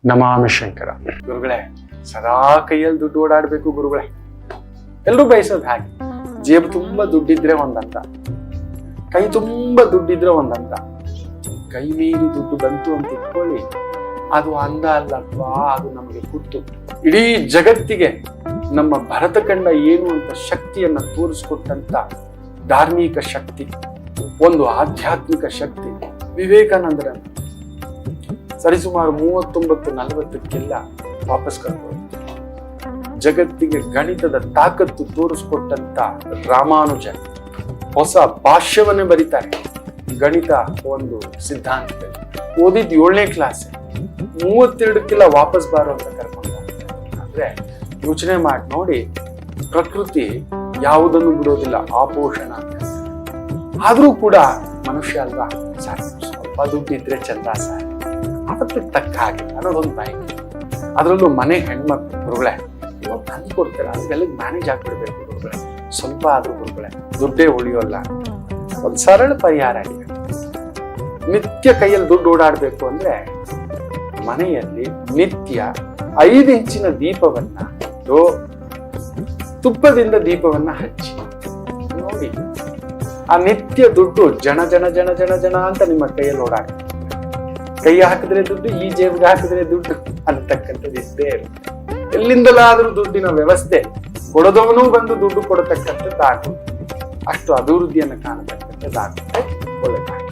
ನಮಾಮಿ ಶಂಕರ. ಗುರುಗಳೇ, ಸದಾ ಕೈಯಲ್ಲಿ ದುಡ್ಡು ಓಡಾಡ್ಬೇಕು ಗುರುಗಳೇ. ಎಲ್ರೂ ಬಯಸೋದು ಹಾಗೆ. ಜೇಬು ತುಂಬಾ ದುಡ್ಡಿದ್ರೆ ಒಂದಂತ, ಕೈ ತುಂಬಾ ದುಡ್ಡಿದ್ರೆ ಒಂದಂತ. ಕೈ ಮೀರಿ ದುಡ್ಡು ಬಂತು ಅಂತ ಇಟ್ಕೊಳ್ಳಿ, ಅದು ಅಂದ ಅಲ್ಲಪ್ವಾ, ಅದು ನಮಗೆ ಕುತ್ತು. ಇಡೀ ಜಗತ್ತಿಗೆ ನಮ್ಮ ಭರತಖಂಡ ಏನು ಅಂತ ಶಕ್ತಿಯನ್ನ ತೋರಿಸ್ಕೊಟ್ಟಂತ ಧಾರ್ಮಿಕ ಶಕ್ತಿ, ಒಂದು ಆಧ್ಯಾತ್ಮಿಕ ಶಕ್ತಿ ವಿವೇಕಾನಂದರನ್ನು ಸರಿಸುಮಾರು 39-40ಕ್ಕೆಲ್ಲ ವಾಪಸ್ ಕರ್ಕೊಂಡು ಜಗತ್ತಿಗೆ ಗಣಿತದ ತಾಕತ್ತು ತೋರಿಸ್ಕೊಟ್ಟಂತ ರಾಮಾನುಜ ಹೊಸ ಭಾಷ್ಯವನ್ನೇ ಬರೀತಾರೆ ಗಣಿತ ಒಂದು ಸಿದ್ಧಾಂತದಲ್ಲಿ. ಓದಿದ್ 7ನೇ ಕ್ಲಾಸ್, 32ಕ್ಕೆಲ್ಲ ವಾಪಸ್ ಬಾರೋ ಅಂತ ಕರ್ಕೊಂಡು ಅಂದ್ರೆ ಯೋಚನೆ ಮಾಡಿ ನೋಡಿ. ಪ್ರಕೃತಿ ಯಾವುದನ್ನು ಬಿಡೋದಿಲ್ಲ, ಆಪೋಷಣ ಅಂತ. ಆದ್ರೂ ಕೂಡ ಮನುಷ್ಯ ಅಲ್ವಾ, ಸಾಕು ಸ್ವಲ್ಪ ದುಡ್ಡಿದ್ರೆ ಚಂದ ಸಾಕು, ಅದಕ್ಕೆ ತಕ್ಕ ಹಾಗೆ ಅನ್ನೋದೊಂದು ಬಯಕೆ. ಅದರಲ್ಲೂ ಮನೆ ಹೆಣ್ಮಕ್ಳು ಗುರುಗಳೇ ತಂದು ಕೊಡ್ತಾರೆ, ಅದಕ್ಕೆಲ್ಲ ಮ್ಯಾನೇಜ್ ಆಗ್ಬಿಡ್ಬೇಕು ಗುರುಗಳೇ. ಸ್ವಲ್ಪ ಆದ್ರೂ ಗುರುಗಳೇ ದುಡ್ಡೇ ಉಳಿಯೋಲ್ಲ. ಒಂದು ಸರಳ ಪರಿಹಾರ ಇದೆ. ನಿತ್ಯ ಕೈಯಲ್ಲಿ ದುಡ್ಡು ಓಡಾಡ್ಬೇಕು ಅಂದ್ರೆ ಮನೆಯಲ್ಲಿ ನಿತ್ಯ 5 ಇಂಚಿನ ದೀಪವನ್ನ, ತುಪ್ಪದಿಂದ ದೀಪವನ್ನ ಹಚ್ಚಿ ನೋಡಿ. ಆ ನಿತ್ಯ ದುಡ್ಡು ಜನ ಜನ ಜನ ಜನ ಜನ ಅಂತ ನಿಮ್ಮ ಕೈಯಲ್ಲಿ ಓಡಾಡ್ತದೆ. ಕೈ ಹಾಕಿದ್ರೆ ದುಡ್ಡು, ಈ ಜೇಬಿಗೆ ಹಾಕಿದ್ರೆ ದುಡ್ಡು ಅನ್ನತಕ್ಕಂಥದ್ದು ಇದ್ದೇ ಇರುತ್ತೆ. ಎಲ್ಲಿಂದಲಾದ್ರೂ ದುಡ್ಡಿನ ವ್ಯವಸ್ಥೆ, ಕೊಡದವನು ಬಂದು ದುಡ್ಡು ಕೊಡತಕ್ಕಂಥದ್ದಾಗುತ್ತೆ. ಅಷ್ಟು ಅಭಿವೃದ್ಧಿಯನ್ನು ಕಾಣತಕ್ಕಂಥದ್ದಾಗುತ್ತೆ. ಒಳ್ಳೆದಾಗುತ್ತೆ.